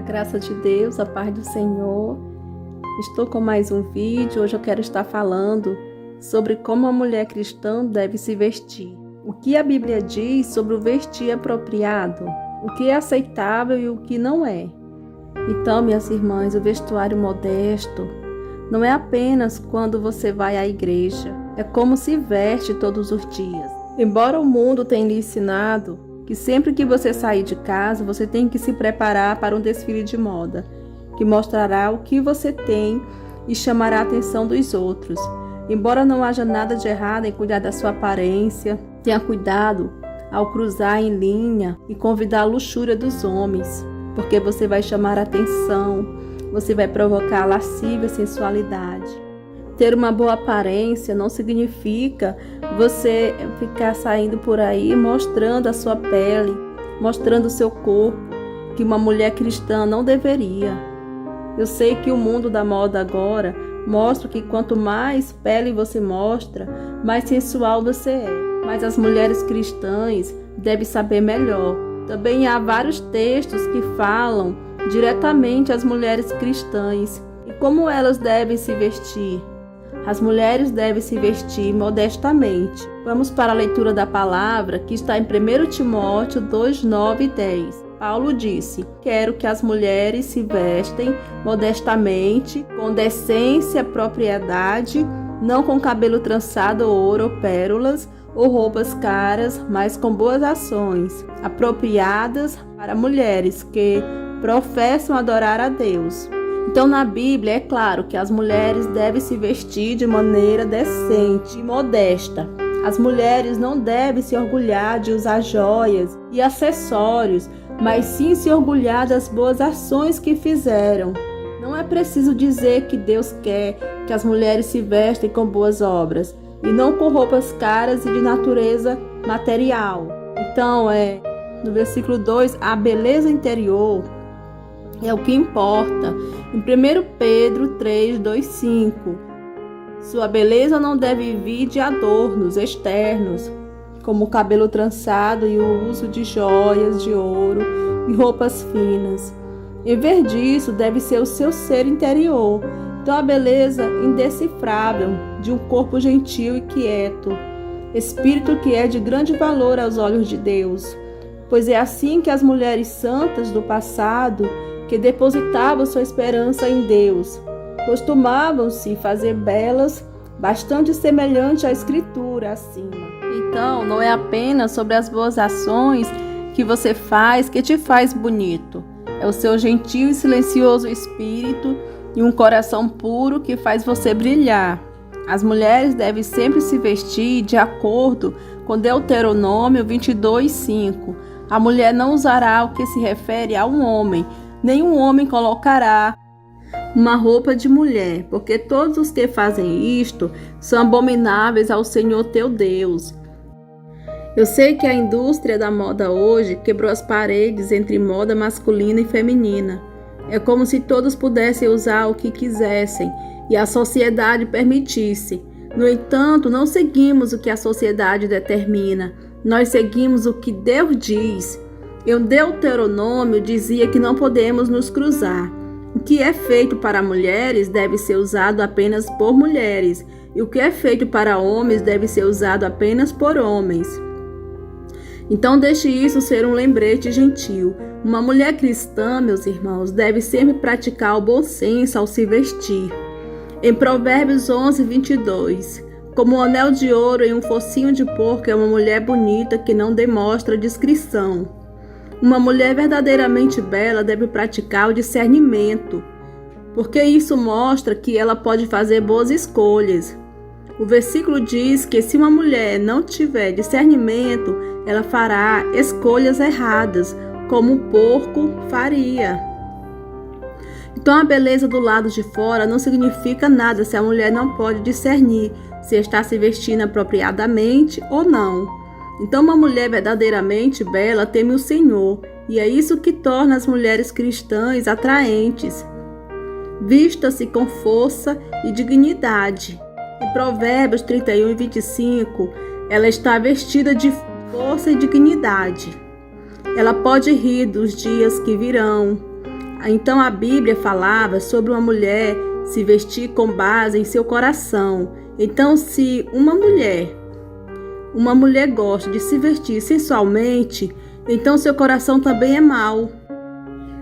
graça de Deus, a paz do Senhor. Estou com mais um vídeo. Hoje eu quero estar falando sobre como a mulher cristã deve se vestir. O que a Bíblia diz sobre o vestir apropriado, o que é aceitável e o que não é. Então, minhas irmãs, o vestuário modesto não é apenas quando você vai à igreja, é como se veste todos os dias. Embora o mundo tenha lhe ensinado que sempre que você sair de casa, você tem que se preparar para um desfile de moda, que mostrará o que você tem e chamará a atenção dos outros. Embora não haja nada de errado em cuidar da sua aparência, tenha cuidado ao cruzar em linha e convidar a luxúria dos homens, porque você vai chamar a atenção, você vai provocar a lascívia sensualidade. Ter uma boa aparência não significa você ficar saindo por aí mostrando a sua pele, mostrando o seu corpo, que uma mulher cristã não deveria. Eu sei que o mundo da moda agora mostra que quanto mais pele você mostra, mais sensual você é. Mas as mulheres cristãs devem saber melhor. Também há vários textos que falam diretamente às mulheres cristãs e como elas devem se vestir. As mulheres devem se vestir modestamente. Vamos para a leitura da palavra que está em 1 Timóteo 2, 9 e 10. Paulo disse: quero que as mulheres se vestem modestamente, com decência, propriedade, não com cabelo trançado, ouro ou pérolas, ou roupas caras, mas com boas ações, apropriadas para mulheres que professam adorar a Deus. Então, na Bíblia, é claro que as mulheres devem se vestir de maneira decente e modesta. As mulheres não devem se orgulhar de usar joias e acessórios, mas sim se orgulhar das boas ações que fizeram. Não é preciso dizer que Deus quer que as mulheres se vestem com boas obras e não com roupas caras e de natureza material. Então, no versículo 2, a beleza interior é o que importa. Em 1 Pedro 3, 2, 5, sua beleza não deve vir de adornos externos, como o cabelo trançado e o uso de joias de ouro e roupas finas. Em vez disso, deve ser o seu ser interior. Então, a beleza indecifrável de um corpo gentil e quieto, espírito que é de grande valor aos olhos de Deus. Pois é assim que as mulheres santas do passado, que depositavam sua esperança em Deus, costumavam-se fazer belas, bastante semelhante à Escritura acima. Então, não é apenas sobre as boas ações que você faz que te faz bonito. É o seu gentil e silencioso espírito e um coração puro que faz você brilhar. As mulheres devem sempre se vestir de acordo com Deuteronômio 22, 5. A mulher não usará o que se refere a um homem, nenhum homem colocará uma roupa de mulher, porque todos os que fazem isto são abomináveis ao Senhor teu Deus. Eu sei que a indústria da moda hoje quebrou as paredes entre moda masculina e feminina. É como se todos pudessem usar o que quisessem e a sociedade permitisse. No entanto, não seguimos o que a sociedade determina, nós seguimos o que Deus diz. Em Deuteronômio dizia que não podemos nos cruzar. O que é feito para mulheres deve ser usado apenas por mulheres, e o que é feito para homens deve ser usado apenas por homens. Então deixe isso ser um lembrete gentil. Uma mulher cristã, meus irmãos, deve sempre praticar o bom senso ao se vestir. Em Provérbios 11, 22, como um anel de ouro em um focinho de porco é uma mulher bonita que não demonstra discrição. Uma mulher verdadeiramente bela deve praticar o discernimento, porque isso mostra que ela pode fazer boas escolhas. O versículo diz que se uma mulher não tiver discernimento, ela fará escolhas erradas, como um porco faria. Então, a beleza do lado de fora não significa nada se a mulher não pode discernir se está se vestindo apropriadamente ou não. Então, uma mulher verdadeiramente bela teme o Senhor, e é isso que torna as mulheres cristãs atraentes. Vista-se com força e dignidade. Em Provérbios 31 e 25, ela está vestida de força e dignidade. Ela pode rir dos dias que virão. Então a Bíblia falava sobre uma mulher se vestir com base em seu coração. Então, se uma mulher gosta de se vestir sensualmente, então seu coração também é mau.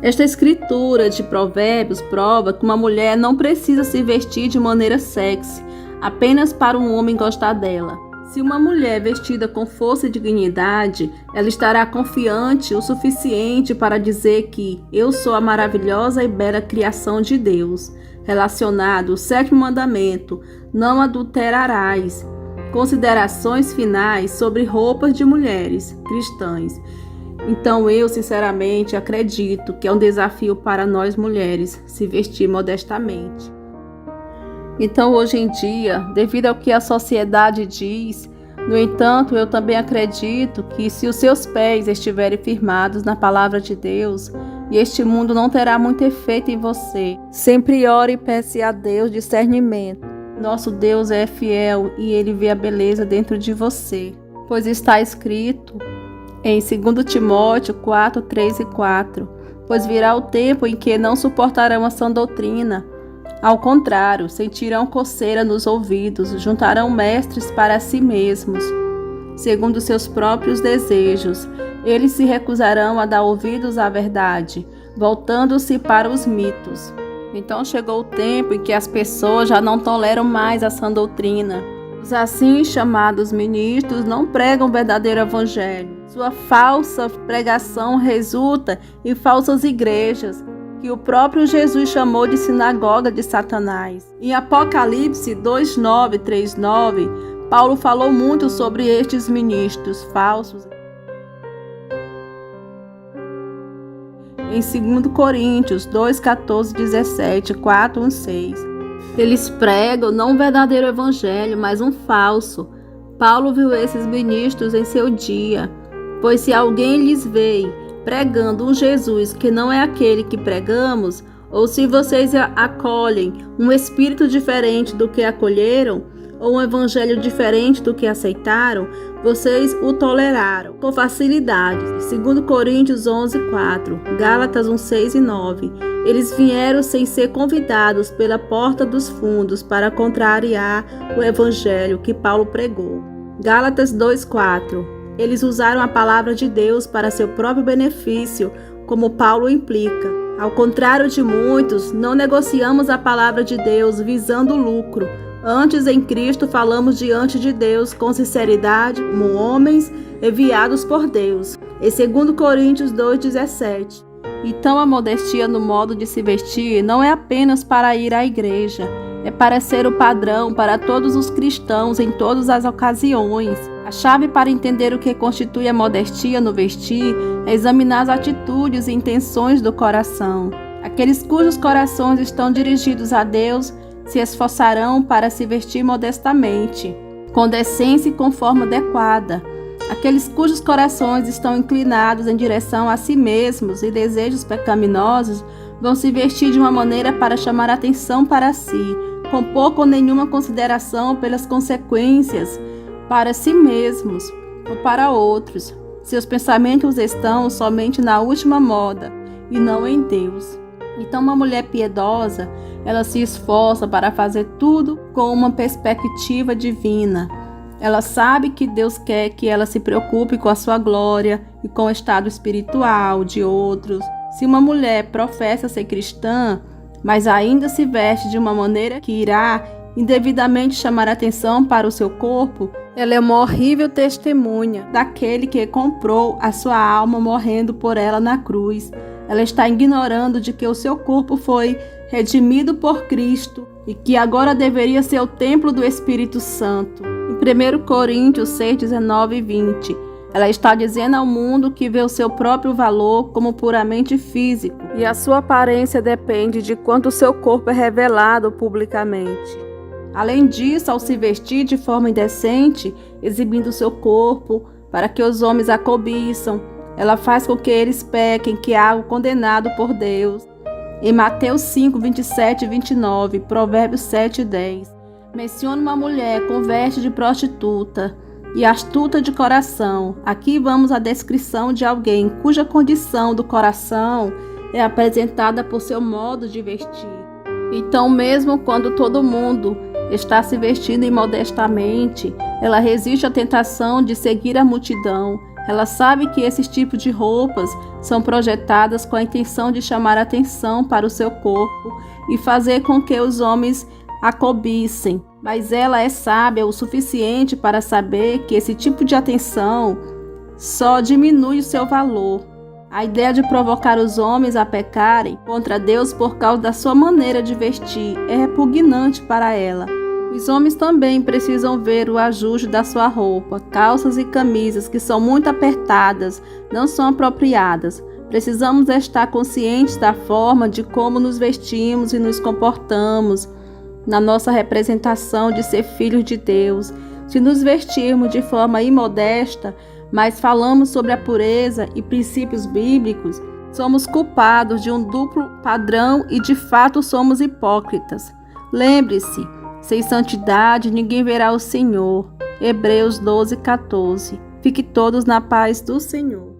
Esta escritura de Provérbios prova que uma mulher não precisa se vestir de maneira sexy, apenas para um homem gostar dela. Se uma mulher vestida com força e dignidade, ela estará confiante o suficiente para dizer que eu sou a maravilhosa e bela criação de Deus. Relacionado ao 7º mandamento, não adulterarás. Considerações finais sobre roupas de mulheres cristãs. Então eu sinceramente acredito que é um desafio para nós mulheres se vestir modestamente. Então hoje em dia, devido ao que a sociedade diz, no entanto, eu também acredito que se os seus pés estiverem firmados na palavra de Deus, e este mundo não terá muito efeito em você. Sempre ore e peça a Deus discernimento. Nosso Deus é fiel e Ele vê a beleza dentro de você, pois está escrito em 2 Timóteo 4, 3 e 4, pois virá o tempo em que não suportarão a sã doutrina. Ao contrário, sentirão coceira nos ouvidos, juntarão mestres para si mesmos, segundo seus próprios desejos. Eles se recusarão a dar ouvidos à verdade, voltando-se para os mitos. Então chegou o tempo em que as pessoas já não toleram mais a sã doutrina. Os assim chamados ministros não pregam o verdadeiro evangelho. Sua falsa pregação resulta em falsas igrejas, que o próprio Jesus chamou de sinagoga de Satanás. Em Apocalipse 2:9, 3:9, Paulo falou muito sobre estes ministros falsos. Em 2 Coríntios 2:14, 17, 4, 6, eles pregam não um verdadeiro evangelho, mas um falso. Paulo viu esses ministros em seu dia, pois se alguém lhes veio pregando um Jesus que não é aquele que pregamos, ou se vocês acolhem um espírito diferente do que acolheram, ou um evangelho diferente do que aceitaram, vocês o toleraram com facilidade. 2 Coríntios 11:4, Gálatas 1:6 e 9. Eles vieram sem ser convidados pela porta dos fundos para contrariar o evangelho que Paulo pregou. Gálatas 2:4. Eles usaram a palavra de Deus para seu próprio benefício, como Paulo implica. Ao contrário de muitos, não negociamos a palavra de Deus visando lucro. Antes, em Cristo, falamos diante de Deus com sinceridade, como homens enviados por Deus. Em 2 Coríntios 2:17. Então, a modestia no modo de se vestir não é apenas para ir à igreja, é para ser o padrão para todos os cristãos em todas as ocasiões. A chave para entender o que constitui a modestia no vestir é examinar as atitudes e intenções do coração. Aqueles cujos corações estão dirigidos a Deus se esforçarão para se vestir modestamente, com decência e com forma adequada. Aqueles cujos corações estão inclinados em direção a si mesmos e desejos pecaminosos vão se vestir de uma maneira para chamar atenção para si, com pouca ou nenhuma consideração pelas consequências para si mesmos ou para outros. Seus pensamentos estão somente na última moda e não em Deus. Então, uma mulher piedosa, ela se esforça para fazer tudo com uma perspectiva divina. Ela sabe que Deus quer que ela se preocupe com a sua glória e com o estado espiritual de outros. Se uma mulher professa ser cristã, mas ainda se veste de uma maneira que irá indevidamente chamar atenção para o seu corpo, ela é uma horrível testemunha daquele que comprou a sua alma morrendo por ela na cruz. Ela está ignorando de que o seu corpo foi redimido por Cristo e que agora deveria ser o templo do Espírito Santo. Em 1 Coríntios 6, 19 e 20, ela está dizendo ao mundo que vê o seu próprio valor como puramente físico e a sua aparência depende de quanto o seu corpo é revelado publicamente. Além disso, ao se vestir de forma indecente, exibindo seu corpo para que os homens a cobiçam, ela faz com que eles pequem, que é algo condenado por Deus. Em Mateus 5, 27 e 29, Provérbios 7 e 10, menciona uma mulher com veste de prostituta e astuta de coração. Aqui vamos à descrição de alguém cuja condição do coração é apresentada por seu modo de vestir. Então, mesmo quando todo mundo está se vestindo imodestamente, ela resiste à tentação de seguir a multidão. Ela sabe que esses tipos de roupas são projetadas com a intenção de chamar atenção para o seu corpo e fazer com que os homens a cobicem. Mas ela é sábia o suficiente para saber que esse tipo de atenção só diminui o seu valor. A ideia de provocar os homens a pecarem contra Deus por causa da sua maneira de vestir é repugnante para ela. Os homens também precisam ver o ajuste da sua roupa. Calças e camisas que são muito apertadas não são apropriadas. Precisamos estar conscientes da forma de como nos vestimos e nos comportamos na nossa representação de ser filhos de Deus. Se nos vestirmos de forma imodesta, mas falamos sobre a pureza e princípios bíblicos, somos culpados de um duplo padrão e de fato somos hipócritas. Lembre-se, sem santidade ninguém verá o Senhor. Hebreus 12:14. Fique todos na paz do Senhor.